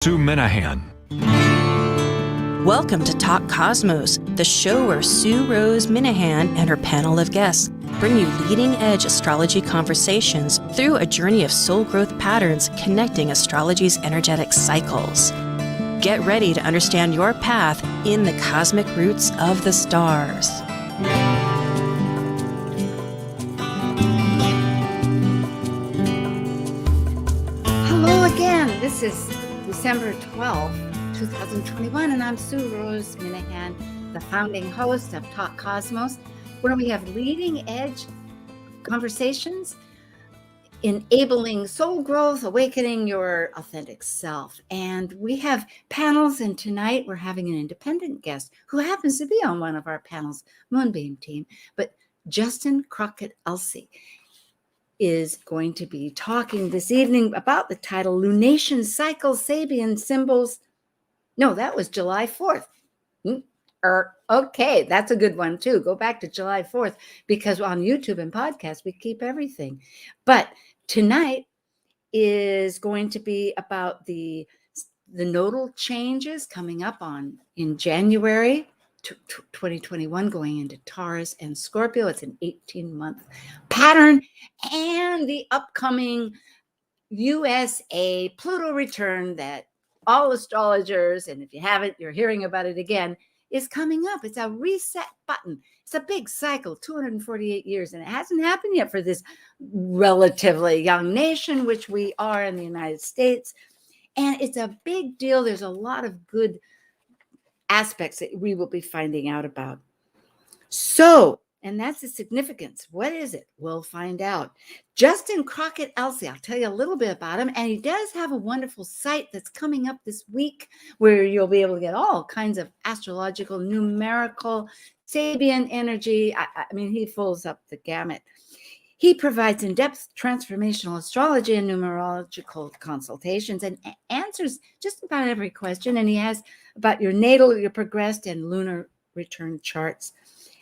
Sue Minahan. Welcome to Talk Cosmos, the show where Sue Rose Minahan and her panel of guests bring you leading-edge astrology conversations through a journey of soul growth patterns connecting astrology's energetic cycles. Get ready to understand your path in the cosmic roots of the stars. Hello again. This is December 12th, 2021, and I'm Sue Rose Minahan, the founding host of Talk Cosmos, where we have leading edge conversations, enabling soul growth, awakening your authentic self. And we have panels, and tonight we're having an independent guest who happens to be on one of our panels, Moonbeam team, but Justin Crocket Elzie is going to be talking this evening about the title Lunation Cycle Sabian Symbols. No, that was July 4th. Okay, that's a good one too. Go back to July 4th because on YouTube and podcasts, we keep everything. But tonight is going to be about the nodal changes coming up in January 2021, going into Taurus and Scorpio. It's an 18-month pattern, and the upcoming USA Pluto return that all astrologers, and if you haven't, you're hearing about it again, is coming up. It's a reset button. It's a big cycle, 248 years, and it hasn't happened yet for this relatively young nation, which we are in the United States. And it's a big deal. There's a lot of good aspects that we will be finding out about. So, and that's the significance. What is it? We'll find out. Justin Crocket Elzie, I'll tell you a little bit about him. And he does have a wonderful site that's coming up this week where you'll be able to get all kinds of astrological, numerical, Sabian energy. I mean, he fills up the gamut. He provides in-depth transformational astrology and numerological consultations and answers just about every question. And he has about your natal, your progressed, and lunar return charts.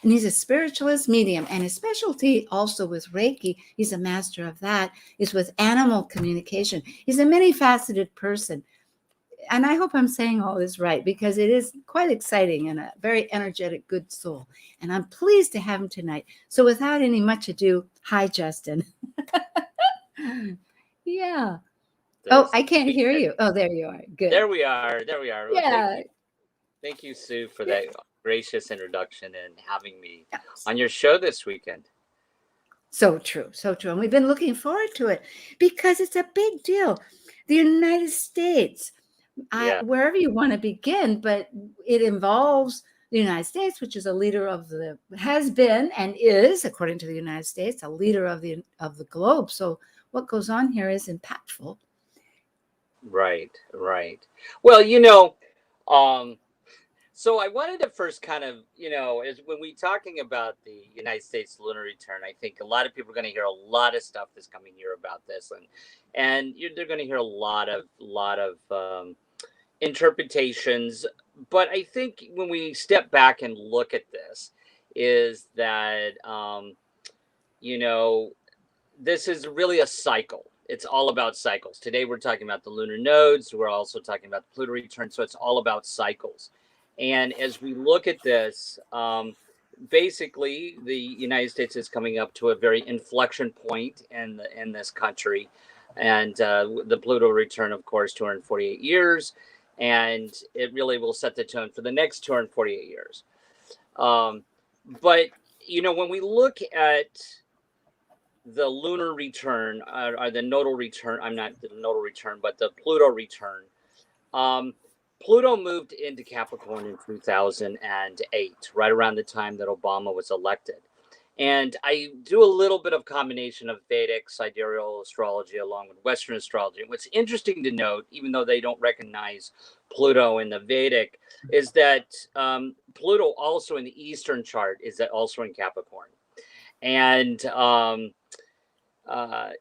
And he's a spiritualist medium, and his specialty also with Reiki, he's a master of that, is with animal communication. He's a many-faceted person. And I hope I'm saying all this right, because it is quite exciting and a very energetic, good soul. And I'm pleased to have him tonight. So without any much ado, hi, Justin. Yeah. Oh, I can't hear you. Oh, there you are. Good. There we are. Well, Yeah. Thank you, Sue, for that gracious introduction and having me on your show this weekend. So true. So true. And we've been looking forward to it because it's a big deal. The United States, wherever you want to begin, but it involves the United States, which is a leader has been and is, according to the United States, a leader of the globe. So what goes on here is impactful. Right. Well, so I wanted to first kind of, is when we're talking about the United States lunar return, I think a lot of people are going to hear a lot of stuff this coming year about this, and they're going to hear a lot of interpretations. But I think when we step back and look at this, is that this is really a cycle. It's all about cycles. Today we're talking about the lunar nodes. We're also talking about the Pluto return. So it's all about cycles. And as we look at this, basically the United States is coming up to a very inflection point in this country. And the Pluto return, of course, 248 years. And it really will set the tone for the next 248 years. But, when we look at the lunar return, or the nodal return, I'm not the nodal return, but the Pluto return, Pluto moved into Capricorn in 2008, right around the time that Obama was elected. And I do a little bit of combination of Vedic, sidereal astrology along with Western astrology. And what's interesting to note, even though they don't recognize Pluto in the Vedic, is that Pluto also in the Eastern chart is also in Capricorn. And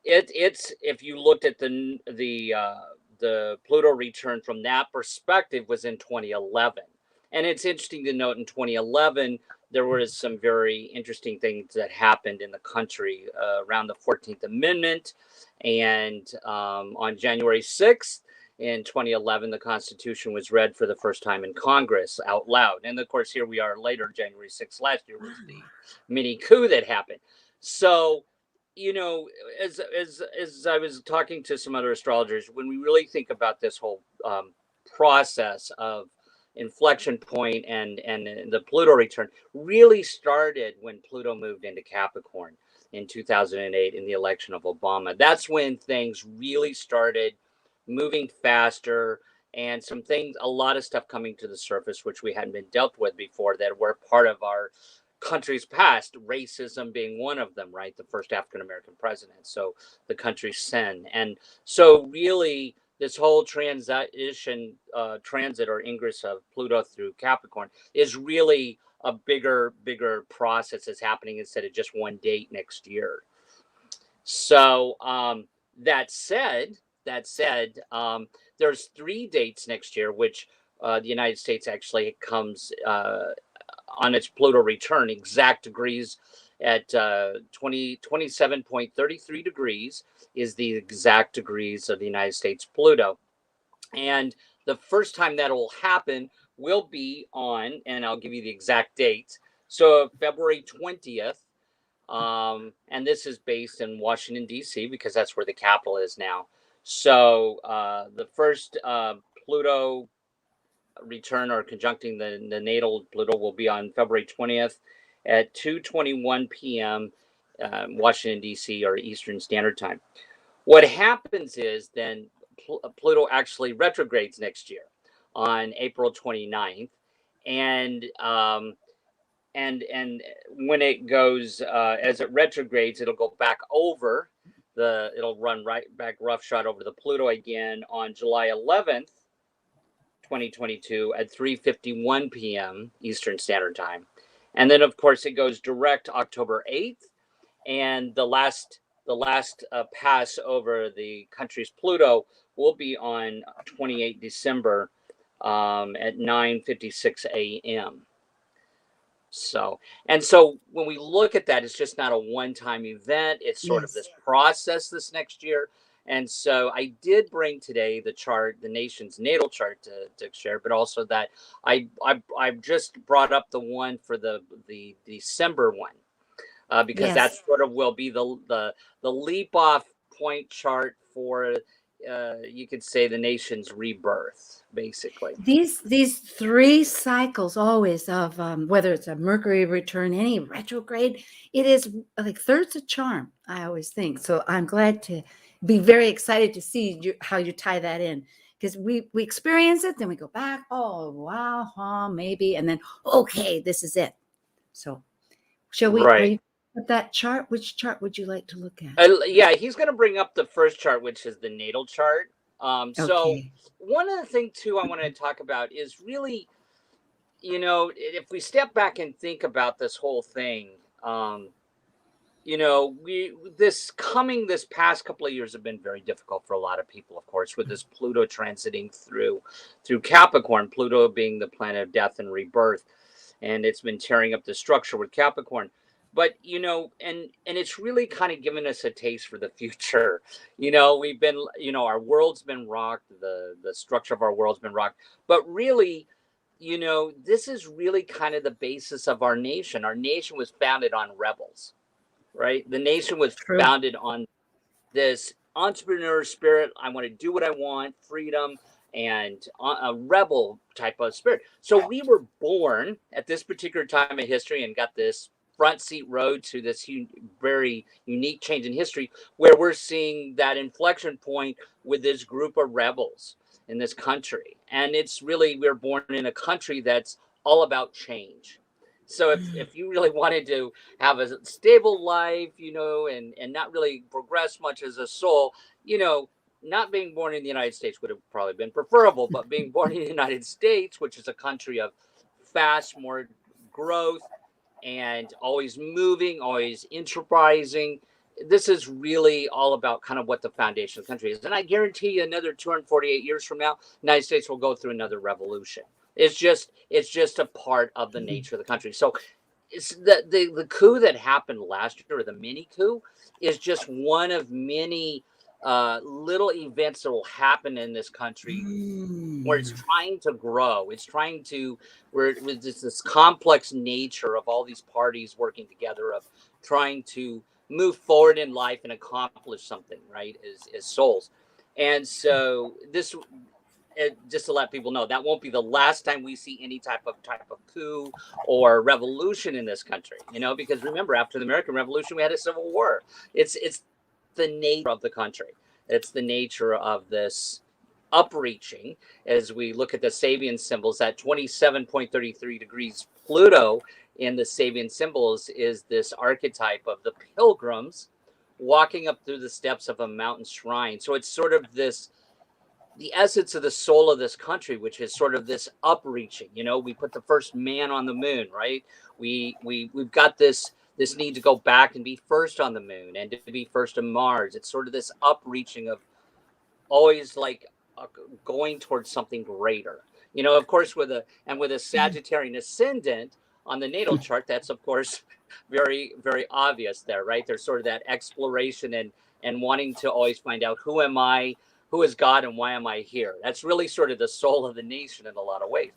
it's if you looked at the Pluto return from that perspective was in 2011. And it's interesting to note in 2011, there was some very interesting things that happened in the country around the 14th Amendment. And on January 6th, in 2011, the Constitution was read for the first time in Congress out loud. And of course, here we are later, January 6th last year was the mini coup that happened. So, you know, as I was talking to some other astrologers, when we really think about this whole process of inflection point and the Pluto return really started when Pluto moved into Capricorn in 2008 in the election of Obama. That's when things really started moving faster, and some things, a lot of stuff coming to the surface which we hadn't been dealt with before, that were part of our country's past, racism being one of them, right? The first African American president, so the country's sin. And so really this whole transition, transit or ingress of Pluto through Capricorn is really a bigger process that's happening instead of just one date next year. So that said, there's 3 dates next year, which the United States actually comes on its Pluto return, exact degrees at 27.33 degrees is the exact degrees of the United States Pluto. And the first time that will happen will be on, and I'll give you the exact date, so February 20th. And this is based in Washington, D.C., because that's where the capital is now. So the first Pluto return or conjuncting the natal Pluto will be on February 20th at 2:21 p.m. Washington, D.C. or Eastern Standard Time. What happens is then Pluto actually retrogrades next year on April 29th. And when it goes, as it retrogrades, it'll go back over it'll run right back roughshod over the Pluto again on July 11th, 2022 at 3:51 p.m. Eastern Standard Time. And then, of course, it goes direct October 8th. And the last pass over the country's Pluto will be on 28 December at 9:56 a.m. So when we look at that, it's just not a one-time event. It's sort of this process this next year. And so I did bring today the chart, the nation's natal chart to share, but also that I've just brought up the one for the December one, because that sort of will be the leap off point chart for you could say the nation's rebirth, basically. These 3 cycles always of whether it's a Mercury return, any retrograde, it is like thirds of charm, I always think. So I'm glad to be very excited to see how you tie that in, because we experience it, then we go back, oh wow, maybe, and then okay, this is it. So shall we? Are you at that chart? Which chart would you like to look at? Yeah, he's going to bring up the first chart, which is the natal chart. So one of the things too I want to talk about is really, you know, if we step back and think about this whole thing, you know, this past couple of years have been very difficult for a lot of people, of course, with this Pluto transiting through Capricorn, Pluto being the planet of death and rebirth, and it's been tearing up the structure with Capricorn. But, you know, and it's really kind of given us a taste for the future. You know, we've been, you know, our world's been rocked, the structure of our world's been rocked, but really, you know, this is really kind of the basis of our nation. Our nation was founded on rebels. Right? The nation was founded on this entrepreneur spirit. I want to do what I want, freedom, and a rebel type of spirit. So we were born at this particular time of history and got this front seat row to this very unique change in history, where we're seeing that inflection point with this group of rebels in this country. And it's really, we're born in a country that's all about change. So if you really wanted to have a stable life, you know, and not really progress much as a soul, you know, not being born in the United States would have probably been preferable, but being born in the United States, which is a country of fast, more growth and always moving, always enterprising, this is really all about kind of what the foundation of the country is. And I guarantee you another 248 years from now, the United States will go through another revolution. It's just a part of the nature of the country. So it's the coup that happened last year, or the mini coup, is just one of many little events that will happen in this country where it's trying to grow. It's trying to, where with this complex nature of all these parties working together, of trying to move forward in life and accomplish something, right? As souls. And so this, just to let people know, that won't be the last time we see any type of coup or revolution in this country, because remember, after the American Revolution, we had a civil war. It's the nature of the country. It's the nature of this upreaching. As we look at the Sabian symbols, that 27.33 degrees Pluto in the Sabian symbols is this archetype of the pilgrims walking up through the steps of a mountain shrine. So it's sort of this, the essence of the soul of this country, which is sort of this upreaching. We put the first man on the moon, right? We've got this need to go back and be first on the moon and to be first on Mars. It's sort of this upreaching of always like going towards something greater. Of course, with a Sagittarian ascendant on the natal chart, that's of course very, very obvious there, right? There's sort of that exploration and wanting to always find out, who am I, who is God, and why am I here? That's really sort of the soul of the nation in a lot of ways.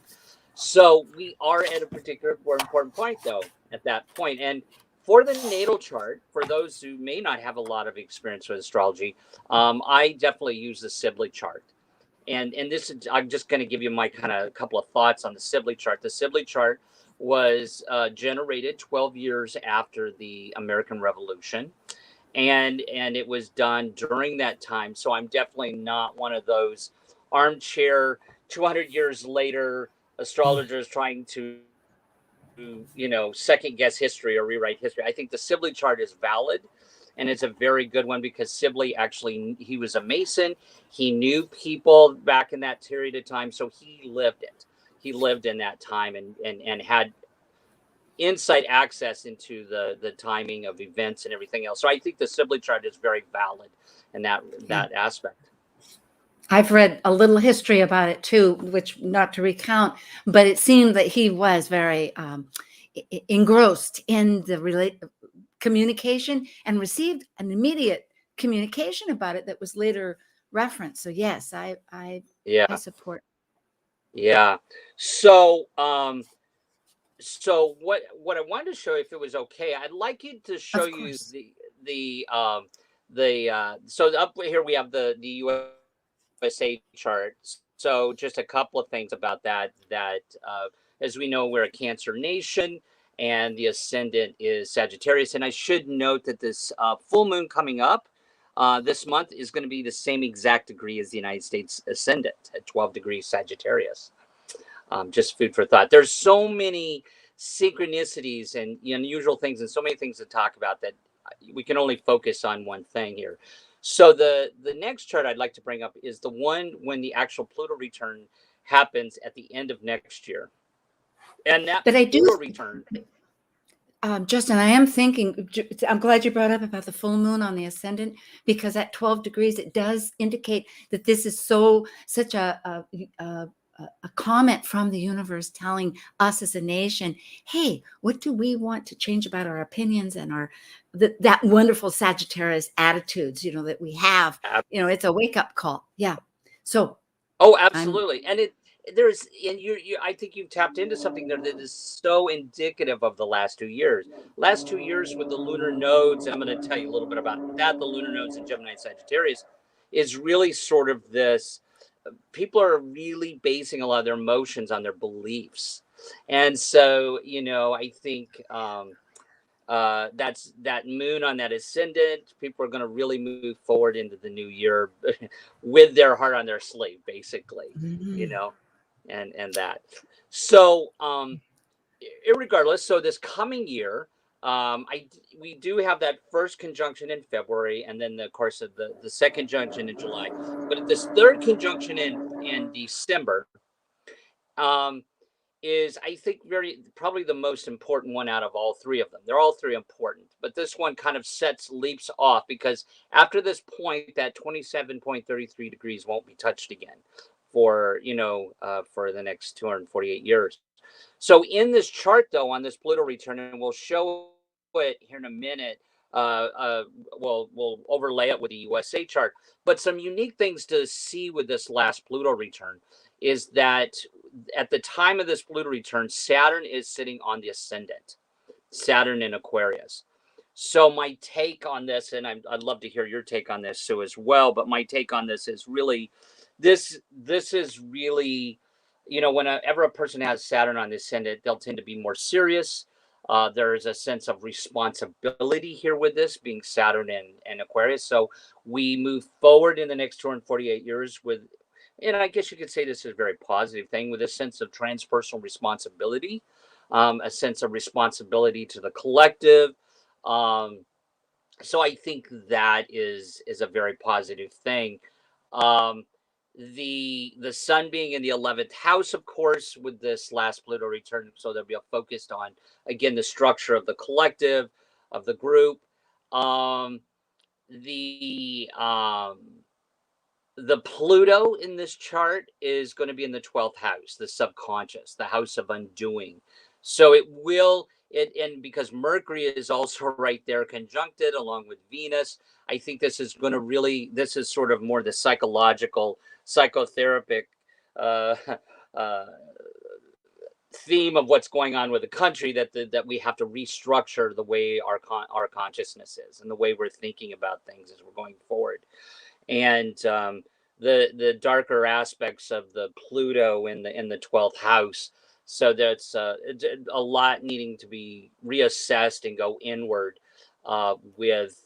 So we are at a particular important point, though, at that point. And for the natal chart, for those who may not have a lot of experience with astrology, I definitely use the Sibley chart. And this is, I'm just going to give you my kind of couple of thoughts on the Sibley chart. The Sibley chart was generated 12 years after the American Revolution. And it was done during that time. So I'm definitely not one of those armchair 200 years later astrologers trying to second guess history or rewrite history. I think the Sibley chart is valid, and it's a very good one, because Sibley actually, he was a Mason. He knew people back in that period of time, so he lived it. He lived in that time and had insight access into the timing of events and everything else. So I think the Sibley chart is very valid in that aspect. I've read a little history about it too, which not to recount, but it seemed that he was very engrossed in the communication and received an immediate communication about it that was later referenced. So yes, I support. Yeah. So so what I wanted to show you, if it was okay, I'd like you to show you so up here we have the USA chart. So just a couple of things about that as we know, we're a Cancer nation, and the ascendant is Sagittarius. And I should note that this full moon coming up this month is going to be the same exact degree as the United States ascendant at 12 degrees Sagittarius. Just food for thought. There's so many synchronicities and unusual things, and so many things to talk about, that we can only focus on one thing here. So the next chart I'd like to bring up is the one when the actual Pluto return happens at the end of next year. And that Pluto return. Justin, I am thinking, I'm glad you brought up about the full moon on the ascendant, because at 12 degrees, it does indicate that this is such a comment from the universe telling us as a nation, hey, what do we want to change about our opinions and that wonderful Sagittarius attitudes, that we have. It's a wake-up call. Yeah. So absolutely. And I think you've tapped into something there that is so indicative of the last 2 years. Last 2 years with the lunar nodes, and I'm going to tell you a little bit about that. The lunar nodes in Gemini and Sagittarius is really sort of this. People are really basing a lot of their emotions on their beliefs. And so, I think that's that moon on that ascendant. People are going to really move forward into the new year with their heart on their sleeve, basically, and that. So, irregardless, so this coming year, we do have that first conjunction in February, and then of course the second conjunction in July. But this third conjunction in December is, I think, probably the most important one out of all three of them. They're all three important, but this one kind of leaps off, because after this point, that 27.33 degrees won't be touched again for the next 248 years. So in this chart, though, on this Pluto return, and we'll show it here in a minute, we'll overlay it with the USA chart. But some unique things to see with this last Pluto return is that at the time of this Pluto return, Saturn is sitting on the ascendant, Saturn in Aquarius. So my take on this, and I'd love to hear your take on this, Sue, as well. But my take on this is really, this is really, whenever a person has Saturn on the ascendant, they'll tend to be more serious. There is a sense of responsibility here with this being Saturn and Aquarius. So we move forward in the next 248 years with, and I guess you could say this is a very positive thing, with a sense of transpersonal responsibility, a sense of responsibility to the collective. So I think that is a very positive thing. Um, the sun being in the 11th house, of course, with this last Pluto return, so there'll be a focus on, again, the structure of the collective, of the group. Um, the Pluto in this chart is going to be in the 12th house, the subconscious, the house of undoing. So and because Mercury is also right there conjuncted along with Venus, I think this is sort of more the psychological, psychotherapeutic uh, uh, theme of what's going on with the country, that we have to restructure the way our consciousness is and the way we're thinking about things as we're going forward. And the darker aspects of the Pluto in the 12th house. So that's a lot needing to be reassessed and go inward with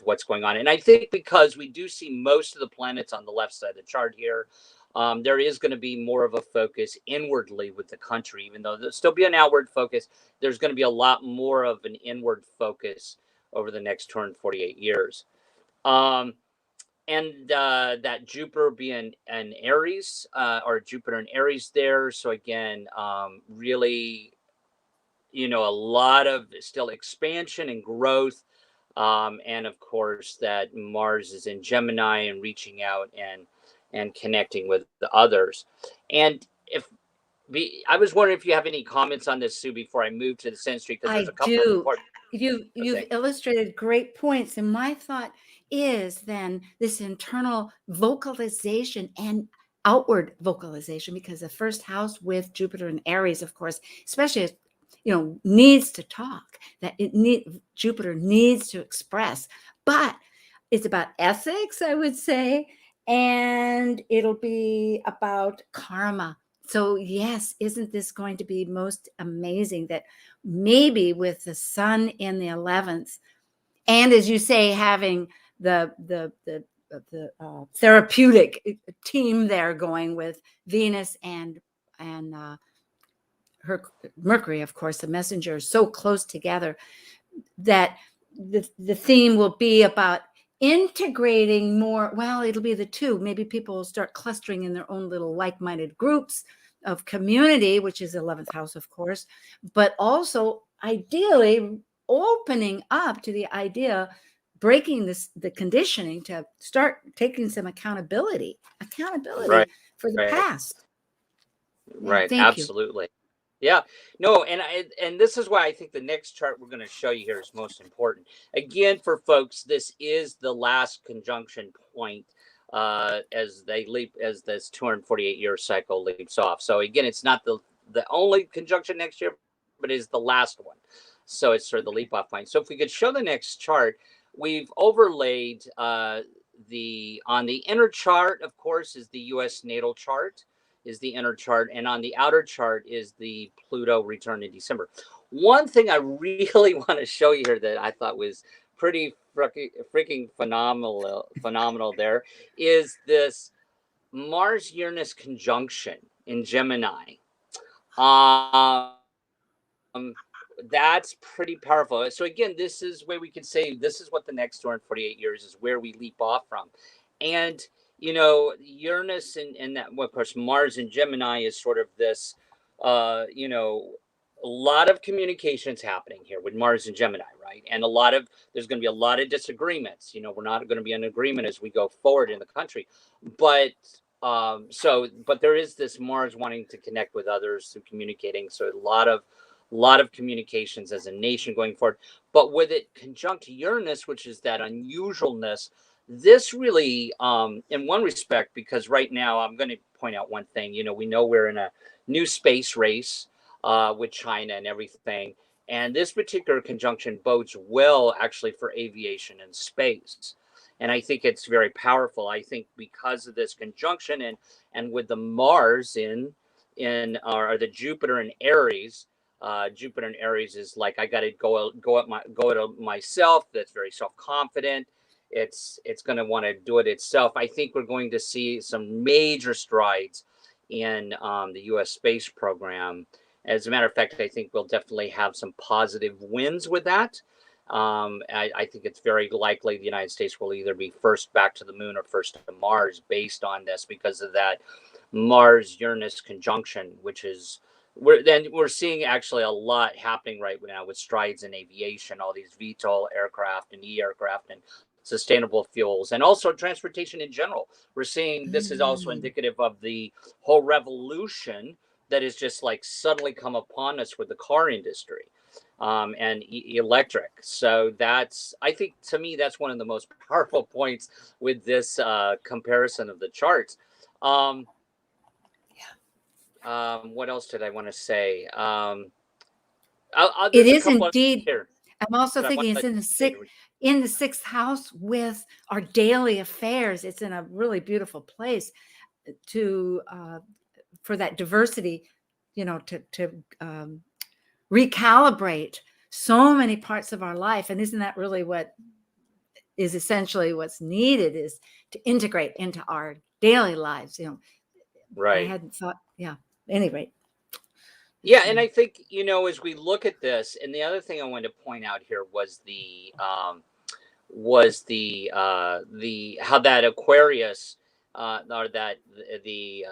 what's going on. And I think because we do see most of the planets on the left side of the chart here, there is going to be more of a focus inwardly with the country, even though there'll still be an outward focus. There's going to be a lot more of an inward focus over the next 248 years. And that Jupiter being an Aries, or Jupiter and Aries there. So again, really, a lot of still expansion and growth. And of course that Mars is in Gemini and reaching out and connecting with the others. And I was wondering if you have any comments on this, Sue, before I move to the Synastry, because there's I a couple of do. important. You've illustrated great points, and my thought is then this internal vocalization and outward vocalization, because the first house with Jupiter and Aries, of course, especially needs to talk. Jupiter needs to express, but it's about ethics, I would say, and it'll be about karma. So yes, isn't this going to be most amazing that maybe with the sun in the 11th, and as you say, having the therapeutic team there going with Venus and her Mercury, of course, the messenger, is so close together, that the theme will be about integrating more. Well, it'll be the two. Maybe people will start clustering in their own little like-minded groups of community, which is 11th house, of course, but also ideally opening up to the idea, breaking the conditioning to start taking some accountability Right, for the right, past. right. Thank you. Absolutely. Yeah, no, and this is why I think the next chart we're going to show you here is most important. Again, for folks, this is the last conjunction point as this 248-year cycle leaps off. So again, it's not the only conjunction next year, but it is the last one. So it's sort of the leap off point. So if we could show the next chart, we've overlaid on the inner chart, of course, is the U.S. Natal Chart, is the inner chart, and on the outer chart is the Pluto return in December. One thing I really want to show you here that I thought was pretty freaking phenomenal there is this Mars-Uranus conjunction in Gemini. That's pretty powerful. So again, this is where we could say this is what the next 248 years is, where we leap off from. And Uranus and that, well, of course, Mars and Gemini is sort of this, a lot of communications happening here with Mars and Gemini, right? And there's going to be a lot of disagreements. We're not going to be in agreement as we go forward in the country, but but there is this Mars wanting to connect with others through communicating. So a lot a lot of communications as a nation going forward. But with it conjunct Uranus, which is that unusualness, this really, in one respect, because right now I'm going to point out one thing. We know we're in a new space race with China and everything. And this particular conjunction bodes well actually for aviation and space. And I think it's very powerful. I think because of this conjunction and with the Mars in or the Jupiter in Aries, Jupiter in Aries is like, I got to go to myself. That's very self-confident. It's going to want to do it itself. I think we're going to see some major strides in the U.S. space program. As a matter of fact, I think we'll definitely have some positive wins with that. I think it's very likely the United States will either be first back to the moon or first to Mars based on this, because of that Mars-Uranus conjunction, which is we're seeing actually a lot happening right now with strides in aviation, all these VTOL aircraft and e-aircraft and sustainable fuels, and also transportation in general. We're seeing this is also indicative of the whole revolution that is just like suddenly come upon us with the car industry and electric. So I think to me, that's one of the most powerful points with this comparison of the charts. What else did I want to say? It There's a is couple indeed. here. I'm also But I thinking want it's to in the sixth house with our daily affairs. It's in a really beautiful place to for that diversity, to recalibrate so many parts of our life. And isn't that really what is essentially what's needed, is to integrate into our daily lives? right. I hadn't thought. Yeah. Anyway. Yeah, and I think as we look at this, and the other thing I wanted to point out here was the how that Aquarius or that the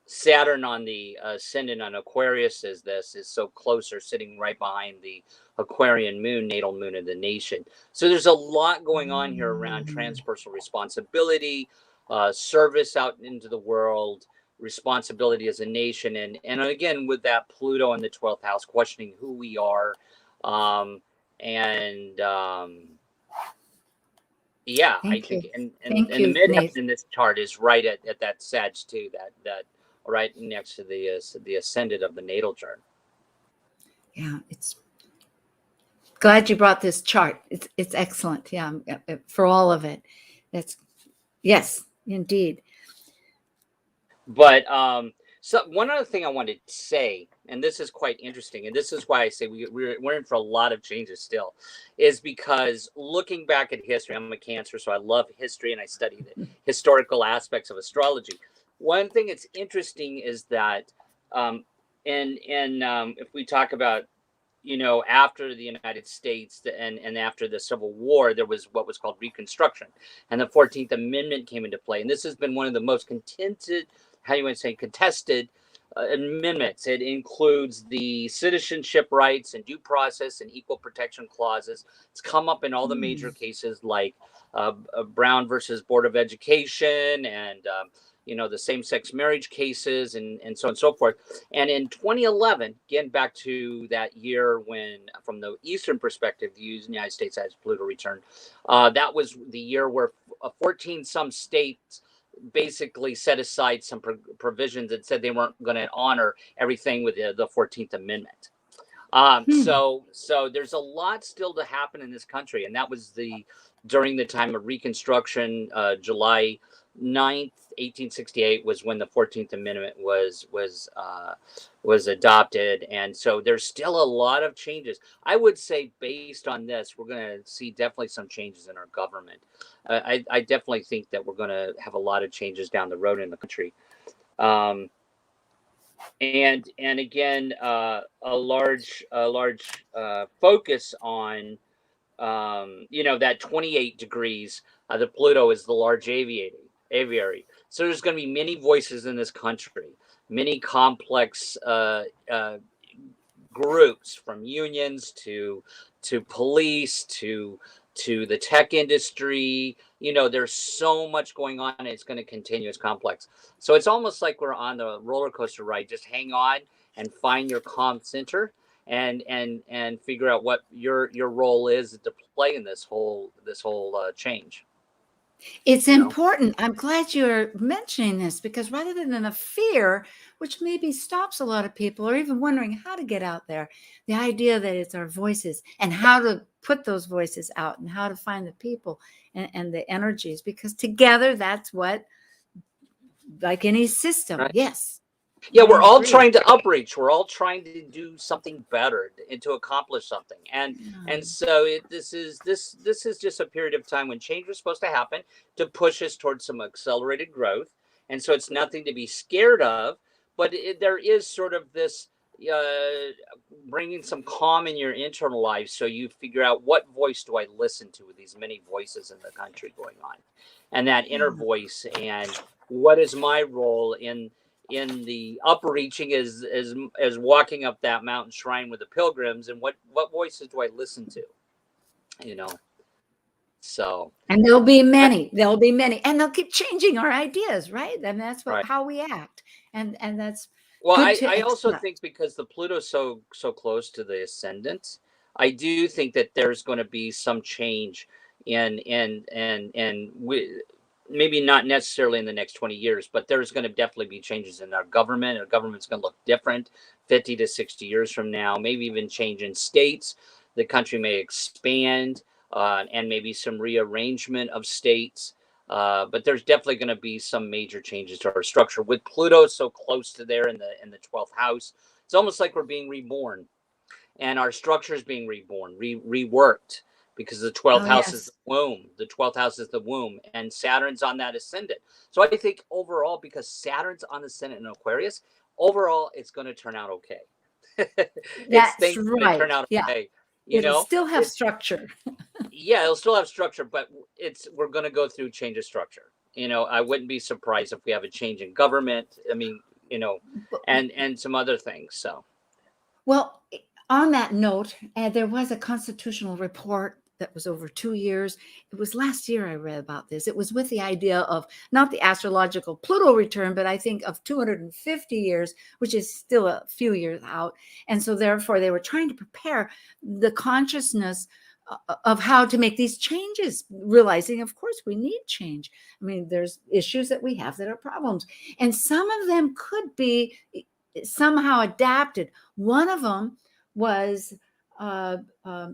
Saturn on the ascendant on Aquarius is so close, or sitting right behind the Aquarian moon, natal moon of the nation. So there's a lot going on here around transpersonal responsibility, service out into the world, responsibility as a nation, and again with that Pluto in the 12th house, questioning who we are, yeah, I think and the midheaven in this chart is right at that Sag too, that right next to the ascendant of the natal chart. Yeah, it's glad you brought this chart. It's excellent. Yeah, for all of it. Yes, indeed. But so one other thing I wanted to say, and this is quite interesting, and this is why I say we're in for a lot of changes still, is because looking back at history, I'm a Cancer, so I love history and I study the historical aspects of astrology. One thing that's interesting is that if we talk about after the United States and after the Civil War, there was what was called Reconstruction, and the 14th Amendment came into play. And this has been one of the most contested amendments. It includes the citizenship rights and due process and equal protection clauses. It's come up in all the major cases like Brown versus Board of Education and the same-sex marriage cases and so on and so forth. And in 2011, again, back to that year when, from the Eastern perspective, the United States has Pluto return, that was the year where 14 some states basically set aside some provisions that said they weren't going to honor everything with the 14th Amendment. So there's a lot still to happen in this country. And that was during the time of Reconstruction, July 9th, 1868 was when the 14th Amendment was adopted. And so there's still a lot of changes. I would say based on this, we're going to see definitely some changes in our government. I definitely think that we're going to have a lot of changes down the road in the country. And again, a large focus on, that 28 degrees, the Pluto is the large aviary. So there's going to be many voices in this country, many complex groups, from unions to police to the tech industry. There's so much going on, and it's going to continue. It's complex. So it's almost like we're on the roller coaster ride. Just hang on and find your calm center and figure out what your role is to play in this whole change. It's important. I'm glad you're mentioning this, because rather than a fear, which maybe stops a lot of people or even wondering how to get out there, the idea that it's our voices and how to put those voices out and how to find the people and the energies, because together that's what, like any system. Right. Yes. Yeah, we're all agree. trying to upreach. We're all trying to do something better and to accomplish something. And so this is just a period of time when change was supposed to happen to push us towards some accelerated growth. And so it's nothing to be scared of, but there is sort of this bringing some calm in your internal life, so you figure out, what voice do I listen to with these many voices in the country going on, and that inner voice, and what is my role in the upreaching as walking up that mountain shrine with the pilgrims, and what voices do I listen to, so. And there'll be many, and they'll keep changing our ideas, right? And that's what, Right. how we act. And that's, well, good I to also accept. think, because the Pluto's so close to the ascendant, I do think that there's going to be some change maybe not necessarily in the next 20 years, but there's going to definitely be changes in our government. Our government's going to look different 50 to 60 years from now, maybe even change in states. The country may expand, and maybe some rearrangement of states. But there's definitely going to be some major changes to our structure. With Pluto so close to there in the 12th house, it's almost like we're being reborn, and our structure is being reborn, reworked. Because the 12th house is the womb. The 12th house is the womb, and Saturn's on that ascendant. So I think overall, because Saturn's on the ascendant in Aquarius, overall it's going to turn out okay. That's right. Turn out okay. It'll still have structure. Yeah, it'll still have structure, but we're going to go through change of structure. I wouldn't be surprised if we have a change in government. I mean, and some other things. So. Well, on that note, there was a constitutional report that was over 2 years. It was last year I read about this. It was with the idea of not the astrological Pluto return, but I think of 250 years, which is still a few years out. And so therefore they were trying to prepare the consciousness of how to make these changes, realizing, of course, we need change. I mean, there's issues that we have that are problems, and some of them could be somehow adapted. One of them was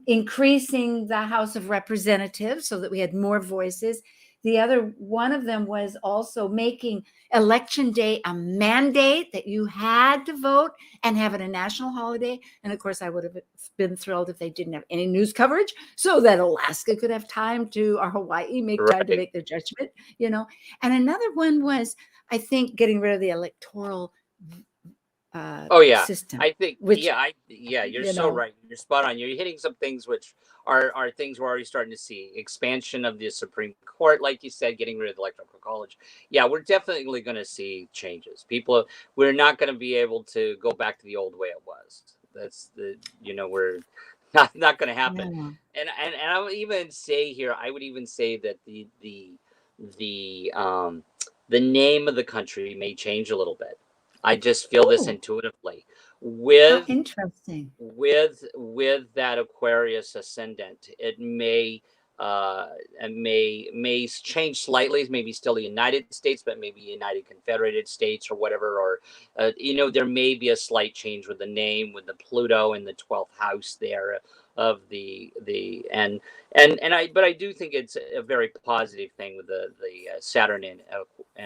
increasing the House of Representatives so that we had more voices. The other one of them was also making election day a mandate, that you had to vote and have it a national holiday. And of course, I would have been thrilled if they didn't have any news coverage, so that Alaska could have time to, or Hawaii time to make their judgment, And another one was, I think, getting rid of the electoral system. I think, you're so right. You're spot on. You're hitting some things which are things we're already starting to see. Expansion of the Supreme Court, like you said, getting rid of the Electoral College. Yeah, we're definitely going to see changes. We're not going to be able to go back to the old way it was. That's we're not going to happen. Yeah. And I would even say here, that the name of the country may change a little bit. I just feel this intuitively interesting with that Aquarius ascendant. It may change slightly, maybe still the United States, but maybe United Confederated States or whatever, or there may be a slight change with the name, with the Pluto in the 12th house there of but I do think it's a very positive thing with the Saturn and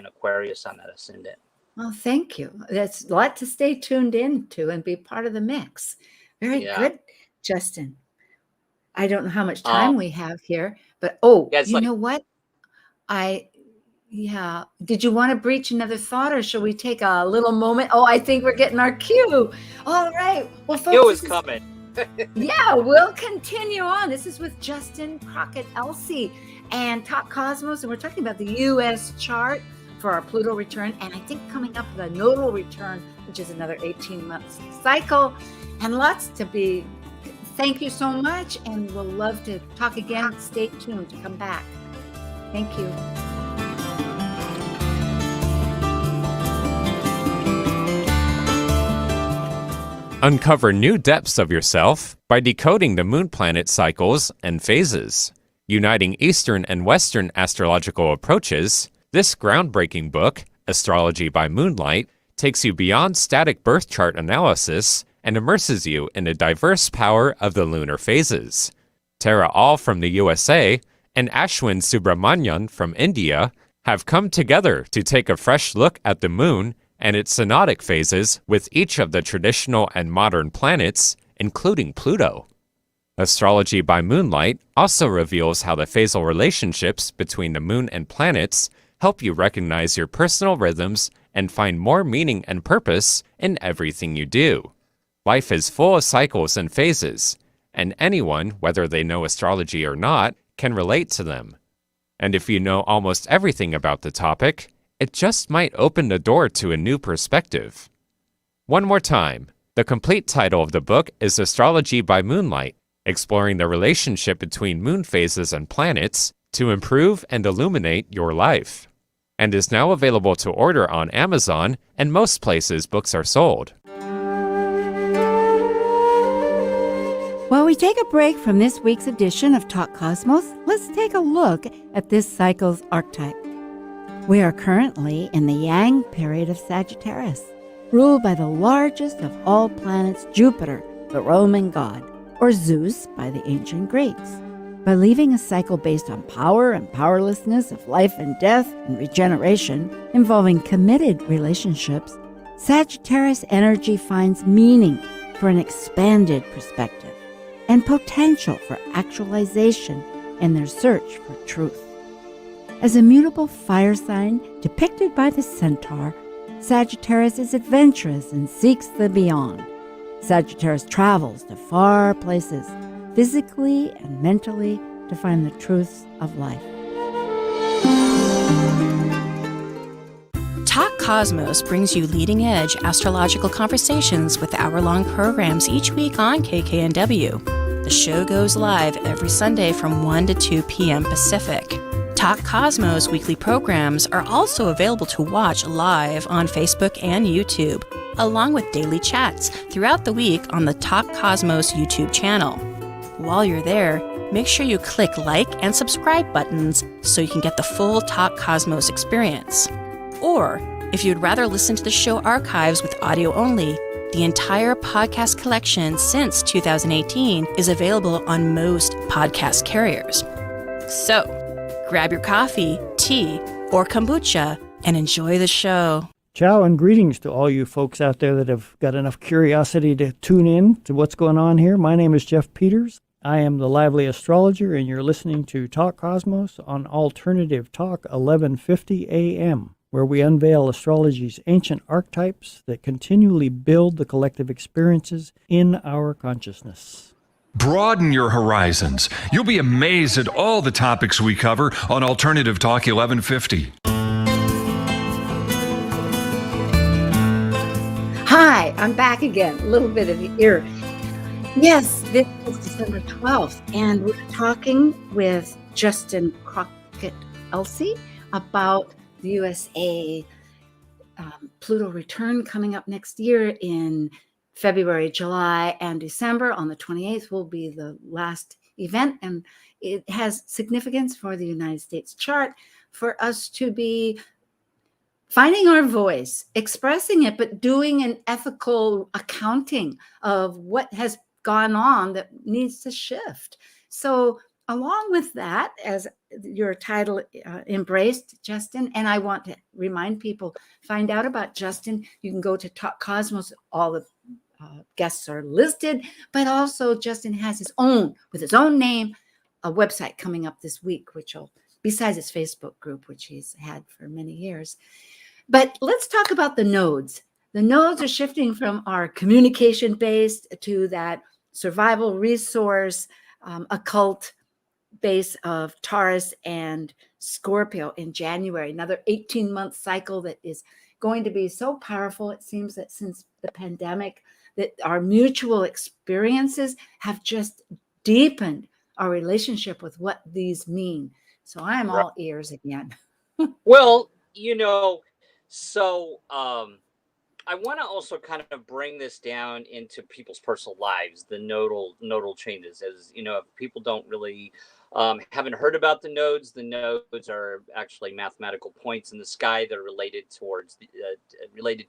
Aquarius on that ascendant. Well, thank you. That's a lot to stay tuned into and be part of the mix. Very good, Justin. I don't know how much time we have here, but know what? Did you want to breach another thought, or shall we take a little moment? I think we're getting our cue. All right. Well, folks, it was coming. Yeah, we'll continue on. This is with Justin Crocket Elzie and Top Cosmos, and we're talking about the US chart for our Pluto return, and I think coming up with a nodal return, which is another 18-month cycle, and lots to be. Thank you so much, and we'll love to talk again. Stay tuned to come back. Thank you. Uncover new depths of yourself by decoding the moon planet cycles and phases. Uniting Eastern and Western astrological approaches, this groundbreaking book, Astrology by Moonlight, takes you beyond static birth chart analysis and immerses you in the diverse power of the lunar phases. Tara All from the USA and Ashwin Subramanian from India have come together to take a fresh look at the moon and its synodic phases with each of the traditional and modern planets, including Pluto. Astrology by Moonlight also reveals how the phasal relationships between the moon and planets help you recognize your personal rhythms and find more meaning and purpose in everything you do. Life is full of cycles and phases, and anyone, whether they know astrology or not, can relate to them. And if you know almost everything about the topic, it just might open the door to a new perspective. One more time, the complete title of the book is Astrology by Moonlight, exploring the relationship between moon phases and planets to improve and illuminate your life, and is now available to order on Amazon and most places books are sold. While we take a break from this week's edition of Talk Cosmos, let's take a look at this cycle's archetype. We are currently in the Yang period of Sagittarius, ruled by the largest of all planets, Jupiter, the Roman god, or Zeus by the ancient Greeks. By leaving a cycle based on power and powerlessness of life and death and regeneration, involving committed relationships, Sagittarius energy finds meaning for an expanded perspective and potential for actualization in their search for truth. As a mutable fire sign depicted by the centaur, Sagittarius is adventurous and seeks the beyond. Sagittarius travels to far places, physically and mentally, to find the truths of life. Talk Cosmos brings you leading-edge astrological conversations with hour-long programs each week on KKNW. The show goes live every Sunday from 1 to 2 p.m. Pacific. Talk Cosmos weekly programs are also available to watch live on Facebook and YouTube, along with daily chats throughout the week on the Talk Cosmos YouTube channel. While you're there, make sure you click like and subscribe buttons so you can get the full Talk Cosmos experience. Or, if you'd rather listen to the show archives with audio only, the entire podcast collection since 2018 is available on most podcast carriers. So, grab your coffee, tea, or kombucha and enjoy the show. Ciao and greetings to all you folks out there that have got enough curiosity to tune in to what's going on here. My name is Jeff Peters. I am the Lively Astrologer, and you're listening to Talk Cosmos on Alternative Talk 1150 AM, where we unveil astrology's ancient archetypes that continually build the collective experiences in our consciousness. Broaden your horizons. You'll be amazed at all the topics we cover on Alternative Talk 1150. Hi, I'm back again. A little bit of ear. Yes, this is December 12th, and we're talking with Justin Crocket Elzie about the USA Pluto return coming up next year in February, July, and December. On the 28th will be the last event, and it has significance for the United States chart for us to be finding our voice, expressing it, but doing an ethical accounting of what has gone on that needs to shift. So along with that, as your title embraced, Justin, and I want to remind people, find out about Justin, you can go to Talk Cosmos. All the guests are listed, but also Justin has his own, with his own name, a website coming up this week, which will, besides his Facebook group, which he's had for many years. But let's talk about the nodes. The nodes are shifting from our communication-based to that survival resource, occult base of Taurus and Scorpio in January, another 18-month cycle that is going to be so powerful. It seems that since the pandemic, that our mutual experiences have just deepened our relationship with what these mean. So I am all ears again. Well, so I want to also kind of bring this down into people's personal lives, the nodal changes. As you know, if people don't really haven't heard about the nodes are actually mathematical points in the sky that are related to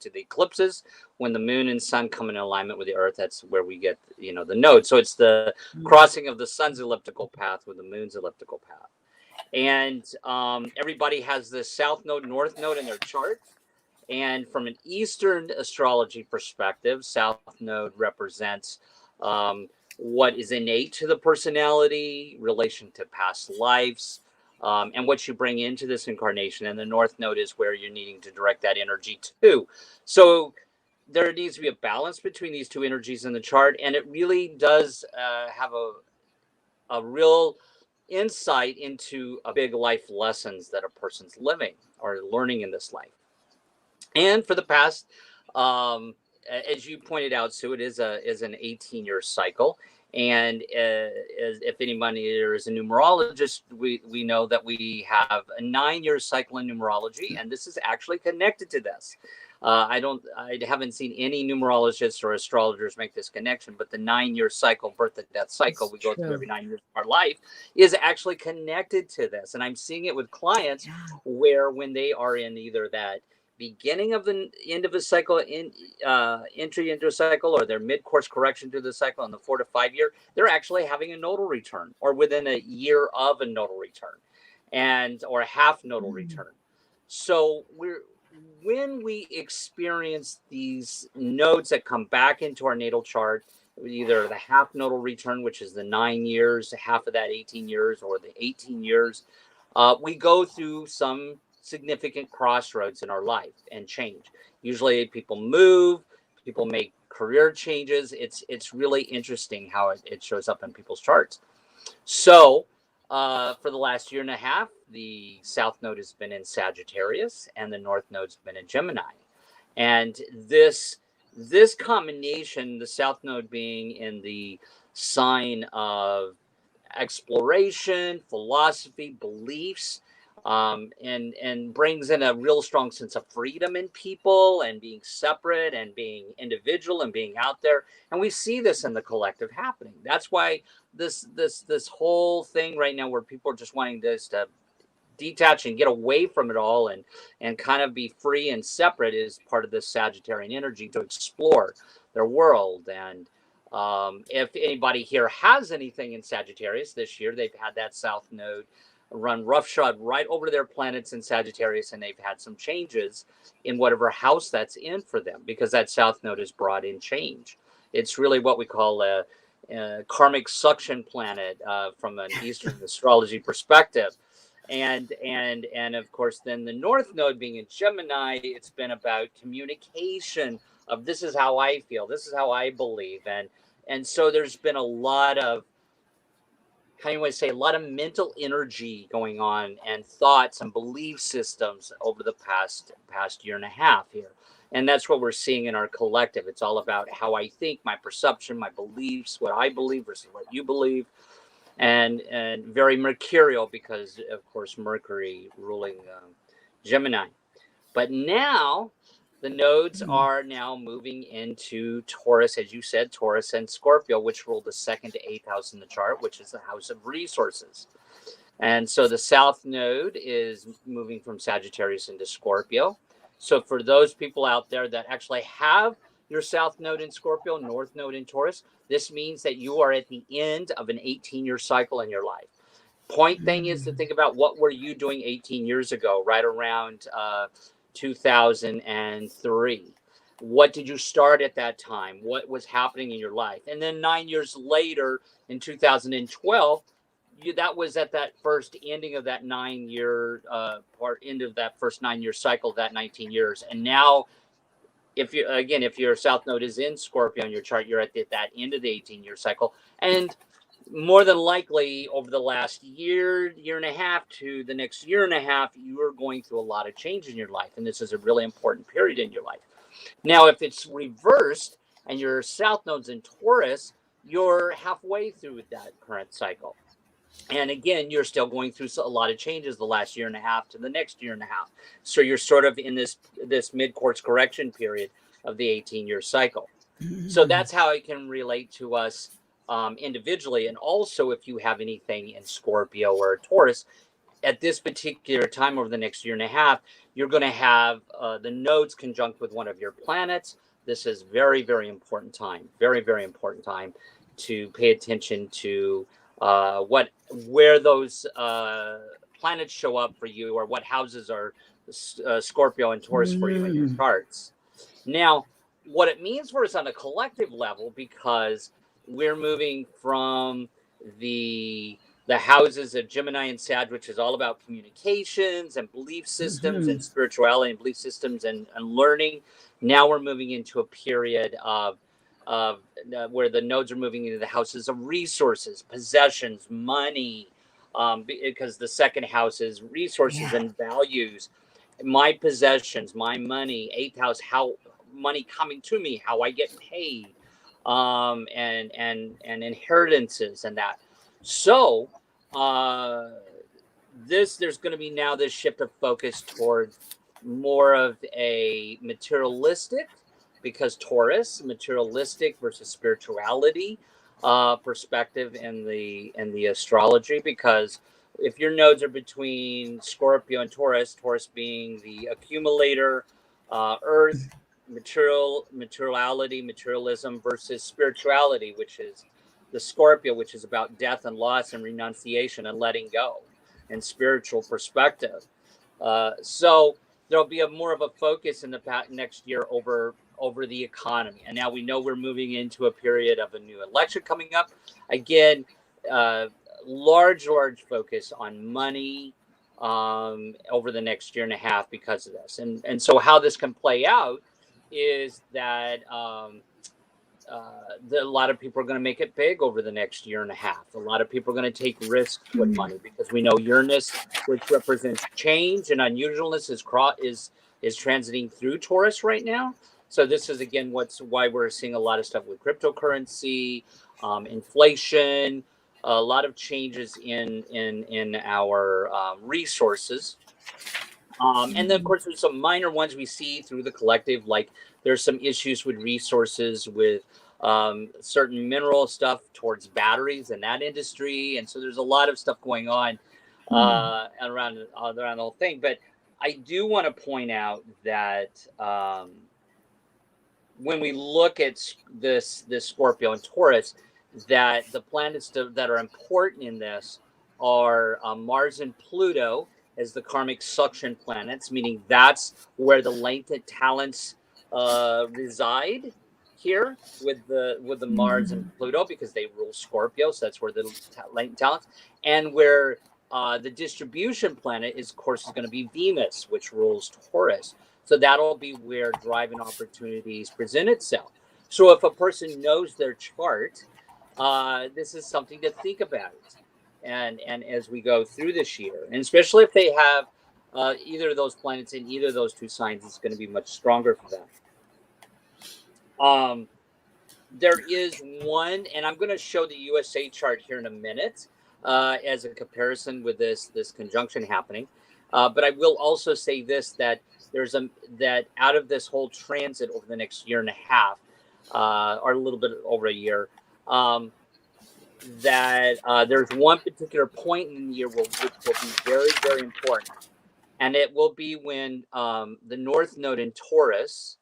the eclipses. When the moon and sun come in alignment with the earth, that's where we get, the node. So it's the crossing of the sun's elliptical path with the moon's elliptical path. And everybody has the south node, north node in their chart. And from an Eastern astrology perspective, south node represents what is innate to the personality, relation to past lives, and what you bring into this incarnation. And the north node is where you're needing to direct that energy to. So there needs to be a balance between these two energies in the chart. And it really does have a real insight into a big life lessons that a person's living or learning in this life. And for the past, as you pointed out, Sue, it is an 18-year cycle. And if anybody there is a numerologist, we know that we have a 9-year cycle in numerology, and this is actually connected to this. I haven't seen any numerologists or astrologers make this connection, but the 9-year cycle, birth and death cycle, we go through every 9 years of our life, is actually connected to this. And I'm seeing it with clients where when they are in either that beginning of the end of a cycle, entry into a cycle, or their mid-course correction to the cycle in the 4 to 5 year, they're actually having a nodal return, or within a year of a nodal return, or a half nodal return. So when we experience these nodes that come back into our natal chart, either the half nodal return, which is the 9 years, half of that 18 years, or the 18 years, we go through some significant crossroads in our life and change. Usually people move, people make career changes. It's really interesting how it shows up in people's charts. So for the last year and a half, the south node has been in Sagittarius and the north node's been in Gemini. And this combination, the south node being in the sign of exploration, philosophy, beliefs, and brings in a real strong sense of freedom in people and being separate and being individual and being out there. And we see this in the collective happening. That's why this whole thing right now, where people are just wanting this to detach and get away from it all and kind of be free and separate, is part of this Sagittarian energy to explore their world. And if anybody here has anything in Sagittarius this year, they've had that south node run roughshod right over their planets in Sagittarius, and they've had some changes in whatever house that's in for them, because that south node has brought in change. It's really what we call a karmic suction planet from an Eastern astrology perspective. And of course, then the north node being in Gemini, it's been about communication of, this is how I feel, this is how I believe. And so there's been a lot of, a lot of mental energy going on, and thoughts and belief systems over the past year and a half here. And that's what we're seeing in our collective. It's all about how I think, my perception, my beliefs, what I believe versus what you believe. And very mercurial, because of course Mercury ruling Gemini. But now the nodes are now moving into Taurus, as you said, Taurus and Scorpio, which rule the 2nd to 8th house in the chart, which is the house of resources. And so the south node is moving from Sagittarius into Scorpio. So for those people out there that actually have your south node in Scorpio, north node in Taurus, this means that you are at the end of an 18-year cycle in your life. Point thing is to think about, what were you doing 18 years ago, right around 2003? What did you start at that time? What was happening in your life? And then 9 years later, in 2012, that was at that first ending of that 9-year end of that first 9-year cycle, that 19 years. And now, if your south node is in Scorpio in your chart, you're at that end of the 18-year cycle. And more than likely, over the last year and a half to the next year and a half, you are going through a lot of change in your life. And this is a really important period in your life. Now, if it's reversed and your south node's in Taurus, you're halfway through that current cycle. And again, you're still going through a lot of changes the last year and a half to the next year and a half. So you're sort of in this mid-course correction period of the 18-year cycle. So that's how it can relate to us individually. And also, if you have anything in Scorpio or Taurus, at this particular time over the next year and a half, you're going to have the nodes conjunct with one of your planets. This is very, very important time. Very, very important time to pay attention to where those planets show up for you, or what houses are Scorpio and Taurus for you in your charts. Now, what it means for us on a collective level, because we're moving from the houses of Gemini and Sag, which is all about communications and belief systems and spirituality and belief systems and learning. Now we're moving into a period of where the nodes are moving into the houses of resources, possessions, money, because the second house is resources and values. My possessions, my money. Eighth house, how money coming to me, how I get paid, and inheritances and that. So there's going to be now this shift of focus towards more of a materialistic, because Taurus, materialistic versus spirituality perspective in the astrology. Because if your nodes are between Scorpio and Taurus, Taurus being the accumulator, earth, materiality, materialism, versus spirituality, which is the Scorpio, which is about death and loss and renunciation and letting go and spiritual perspective. So there'll be more of a focus in the next year over the economy. And now we know we're moving into a period of a new election coming up. Again, large focus on money over the next year and a half because of this. And so how this can play out is that a lot of people are going to make it big over the next year and a half. A lot of people are going to take risks with money, because we know Uranus, which represents change and unusualness, is transiting through Taurus right now. So this is, again, why we're seeing a lot of stuff with cryptocurrency, inflation, a lot of changes in our resources. And then, of course, there's some minor ones we see through the collective, like there's some issues with resources, with certain mineral stuff towards batteries in that industry. And so there's a lot of stuff going on around the whole thing. But I do want to point out that when we look at this Scorpio and Taurus, that the planets that are important in this are Mars and Pluto as the karmic suction planets, meaning that's where the latent talents reside here with the Mars and Pluto, because they rule Scorpio, so that's where the latent talents, and where the distribution planet is, of course, is going to be Venus, which rules Taurus. So that'll be where drive and opportunities present itself. So if a person knows their chart, this is something to think about. And as we go through this year, and especially if they have either of those planets in either of those two signs, it's going to be much stronger for them. There is one, and I'm going to show the USA chart here in a minute as a comparison with this conjunction happening. But I will also say this, that that out of this whole transit over the next year and a half, or a little bit over a year, that there's one particular point in the year which will be very, very important. And it will be when the North Node in Taurus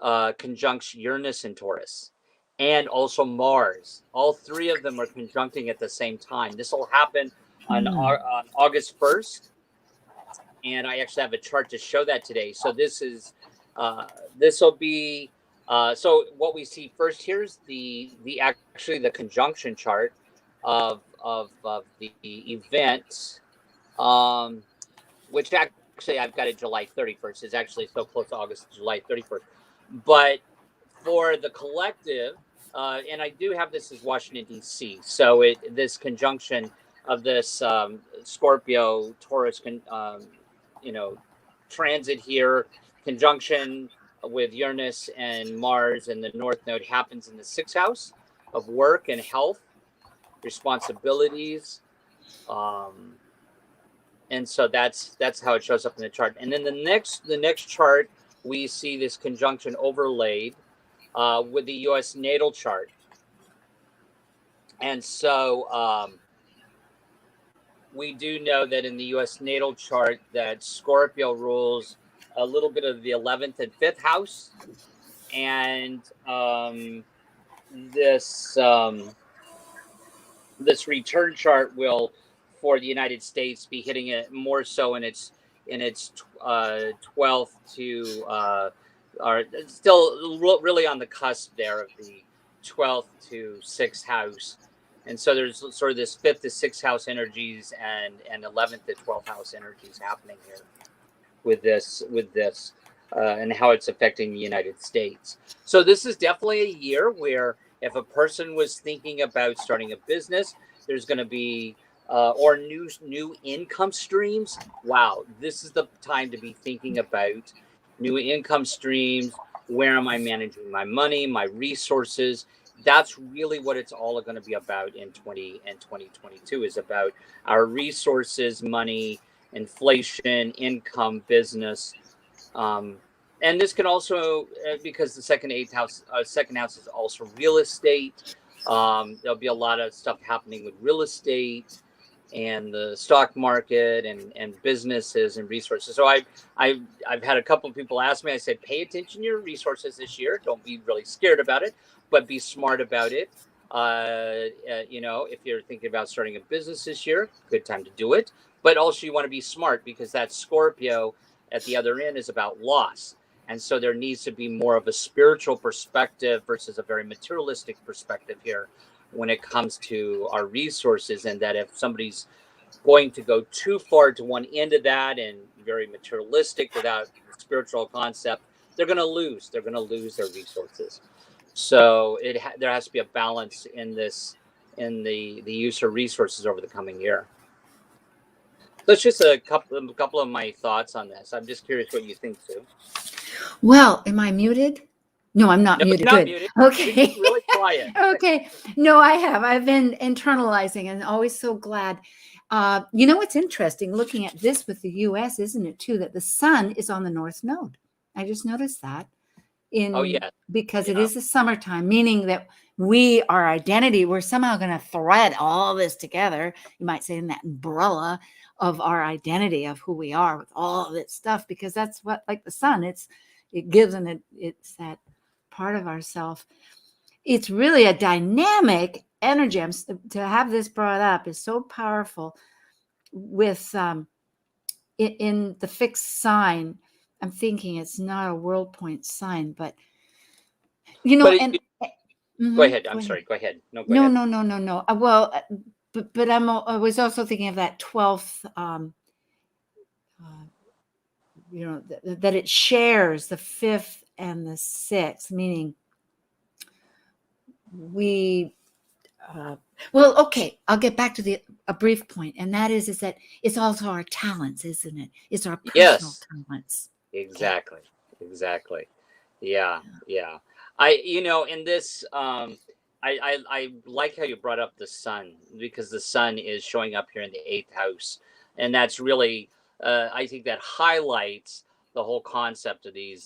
conjuncts Uranus in Taurus, and also Mars. All three of them are conjuncting at the same time. This will happen on August 1st. And I actually have a chart to show that today. So this will be, so what we see first here is the conjunction chart of the event, which actually I've got it July 31st. It's actually so close to August, July 31st. But for the collective, and I do have this as Washington, D.C. So this conjunction of this Scorpio Taurus transit here, conjunction with Uranus and Mars, and the North Node happens in the 6th house of work and health, responsibilities, and so that's how it shows up in the chart. And then the next chart we see this conjunction overlaid with the U.S. Natal Chart. And so we do know that in the U.S. Natal Chart that Scorpio rules a little bit of the 11th and 5th house. And this return chart will, for the United States, be hitting it more so in its 12th to or still really on the cusp there of the 12th to 6th house. And so there's sort of this 5th to 6th house energies and 11th to 12th house energies happening here with this and how it's affecting the United States. So this is definitely a year where if a person was thinking about starting a business, there's going to be or new income streams. Wow, this is the time to be thinking about new income streams. Where am I managing my money, my resources? That's really what it's all going to be about in 2022 is about our resources, money, inflation, income, business. And this can also, because the second house is also real estate. There'll be a lot of stuff happening with real estate and the stock market and businesses and resources. So I've had a couple of people ask me. I said, pay attention to your resources this year. Don't be really scared about it, but be smart about it. If you're thinking about starting a business this year, good time to do it. But also you want to be smart because that Scorpio at the other end is about loss. And so there needs to be more of a spiritual perspective versus a very materialistic perspective here when it comes to our resources. And that if somebody's going to go too far to one end of that and very materialistic without spiritual concept, they're going to lose. They're going to lose their resources. So there has to be a balance in the use of resources over the coming year. That's just a couple of my thoughts on this. I'm just curious what you think, Sue. Well, am I muted? No, I'm not muted. Not Good. muted. Okay. You're really quiet. Okay. No, I have. I've been internalizing and always so glad. What's interesting looking at this with the US, isn't it, too, that the sun is on the North Node? I just noticed that. Because it is the summertime, meaning that our identity, we're somehow going to thread all this together. You might say in that umbrella of our identity of who we are with all of this stuff, because that's what, like the sun, it gives, and it's that part of ourself. It's really a dynamic energy. To have this brought up is so powerful with in the fixed sign. I'm thinking it's not a world point sign, but go ahead. I'm sorry. Go ahead. No. Well, but I was also thinking of that 12th. That it shares the 5th and the 6th, meaning we. Okay, I'll get back to a brief point, and that is that it's also our talents, isn't it? It's our personal talents. Exactly. Yeah. In this, I like how you brought up the sun, because the sun is showing up here in the 8th house, and that's really, I think that highlights the whole concept of the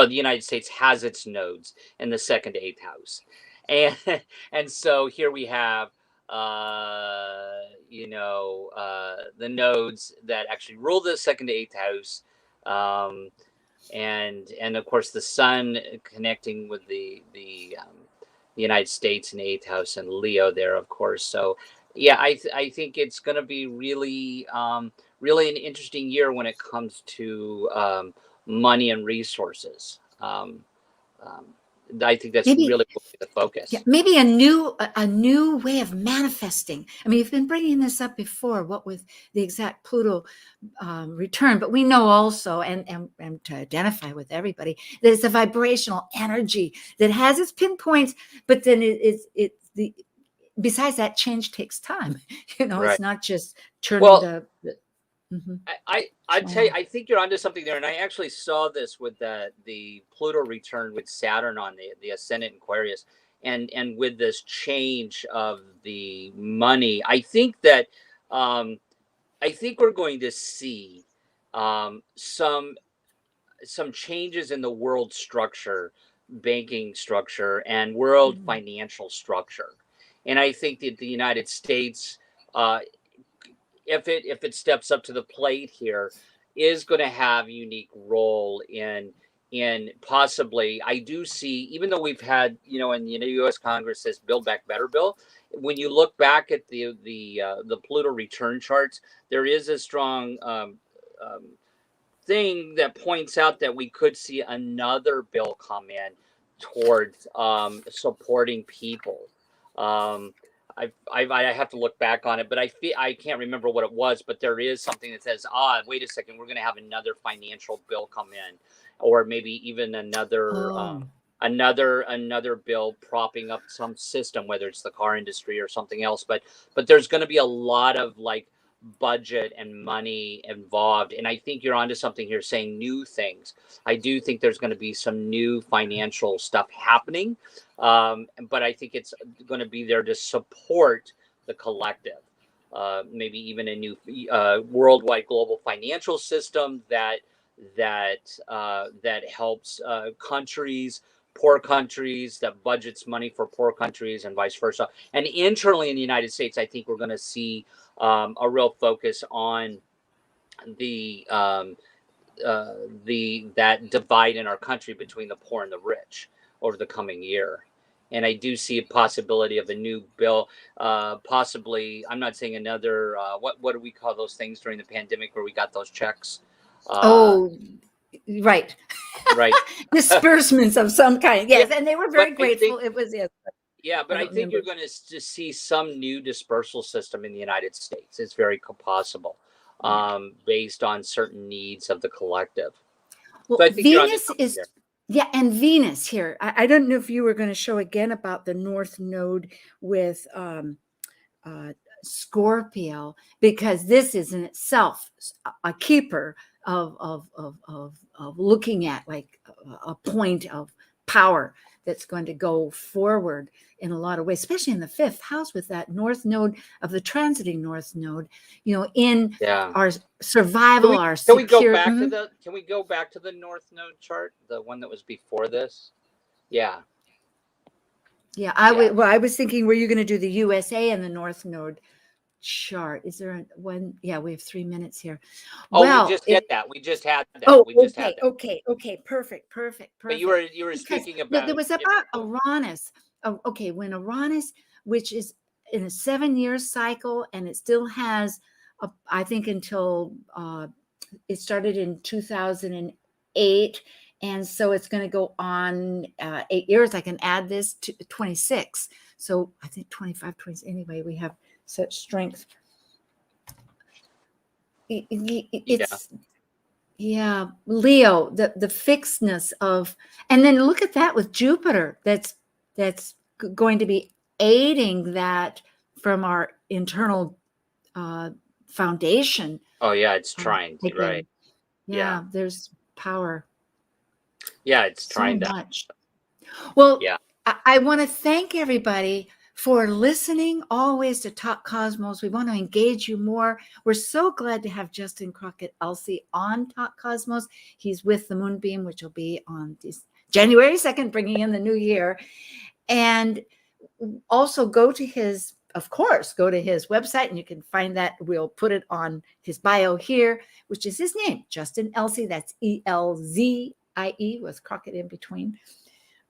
United States has its nodes in the 2nd to 8th house, and so here we have the nodes that actually rule the 2nd to 8th house, and of course the sun connecting with the United States in the 8th house and Leo there, of course. So yeah, I think it's going to be really really an interesting year when it comes to money and resources. I think that's really the focus. Yeah, maybe a new way of manifesting. I mean, you've been bringing this up before, what with the exact Pluto return, but we know also, and to identify with everybody, that it's a vibrational energy that has its pinpoints, but then besides that, change takes time. Right. It's not just turning I tell you, I think you're onto something there, and I actually saw this with the Pluto return with Saturn on the ascendant Aquarius, and with this change of the money. I think that I think we're going to see some changes in the world structure, banking structure, and world financial structure. And I think that the United States, if it steps up to the plate here, is going to have a unique role in possibly. I do see, even though we've had, in the U.S. Congress, this Build Back Better bill. When you look back at the Pluto return charts, there is a strong thing that points out that we could see another bill come in towards supporting people. I have to look back on it, but I can't remember what it was. But there is something that says, wait a second, we're going to have another financial bill come in, or maybe even another bill propping up some system, whether it's the car industry or something else. But there's going to be a lot of budget and money involved, and I think you're onto something here, saying new things. I do think there's going to be some new financial stuff happening, but I think it's going to be there to support the collective. Maybe even a new worldwide global financial system that helps countries, poor countries, that budgets money for poor countries, and vice versa. And internally in the United States, I think we're going to see a real focus on that divide in our country between the poor and the rich over the coming year. And I do see a possibility of a new bill, possibly. I'm not saying another. What do we call those things during the pandemic where we got those checks? Right. Disbursements of some kind. Yes, and they were very grateful. It was, yes. Yeah, but I think you're going to see some new dispersal system in the United States. It's very possible, based on certain needs of the collective. Well, so I think Venus is, and Venus here. I don't know if you were going to show again about the North Node with Scorpio, because this is in itself a keeper of looking at a point of power that's going to go forward in a lot of ways, especially in the fifth house with that North Node of the transiting North Node, in our survival, our security. Can we go back to the North Node chart, the one that was before this? Yeah. I was thinking, were you going to do the USA and the North Node chart? Is there one? Yeah, we have 3 minutes here. We just had that. Okay. Perfect. But you were speaking about. There was about Uranus. When Uranus, which is in a 7-year cycle, and it still has, I think until it started in 2008, and so it's going to go on 8 years. I can add this to 26. So I think 25, 20. Anyway, we have such strength. It's Leo, the fixedness of, and then look at that with Jupiter. That's going to be aiding that from our internal foundation. Oh yeah, it's trying, right? Yeah, there's power. Yeah, it's trying so much. Well, I want to thank everybody for listening always to Talk Cosmos. We want to engage you more. We're so glad to have Justin Crocket Elzie on Talk Cosmos. He's with the Moonbeam, which will be on this January 2nd, bringing in the new year. And also go to his website, and you can find that. We'll put it on his bio here, which is his name, Justin Elzie. That's Elzie with Crocket in between.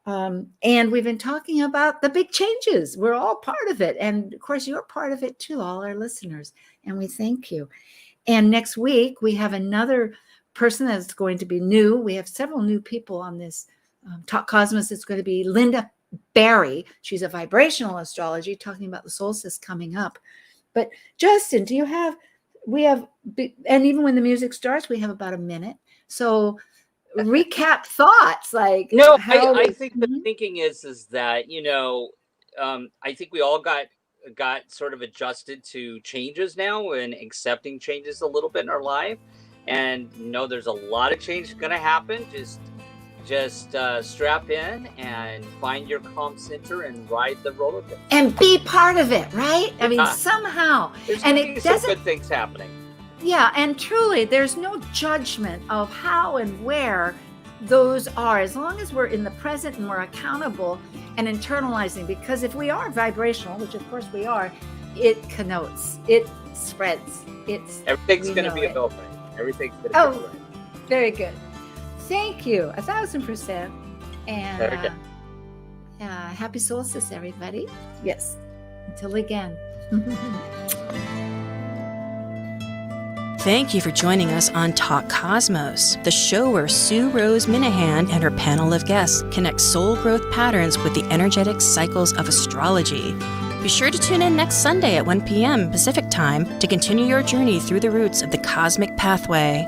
And we've been talking about the big changes. We're all part of it. And of course, you're part of it too, all our listeners. And we thank you. And next week, we have another person that's going to be new. We have several new people on this Talk Cosmos. It's going to be Linda Barry. She's a vibrational astrology, talking about the solstice coming up. But Justin, and even when the music starts, we have about a minute. So recap thoughts. I think the thinking is that, I think we all got sort of adjusted to changes now and accepting changes a little bit in our life. And there's a lot of change going to happen. Just strap in and find your calm center and ride the roller coaster. And be part of it, right? I mean, somehow. There's some good things happening. Yeah, and truly, there's no judgment of how and where those are, as long as we're in the present and we're accountable and internalizing. Because if we are vibrational, which of course we are, it connotes, it spreads. Everything's going to be a no-brainer. Everything's going to be a no-brainer. Very good. Thank you, 1,000%. And happy solstice, everybody. Yes. Until again. Thank you for joining us on Talk Cosmos, the show where Sue Rose Minahan and her panel of guests connect soul growth patterns with the energetic cycles of astrology. Be sure to tune in next Sunday at 1 p.m. Pacific Time to continue your journey through the roots of the cosmic pathway.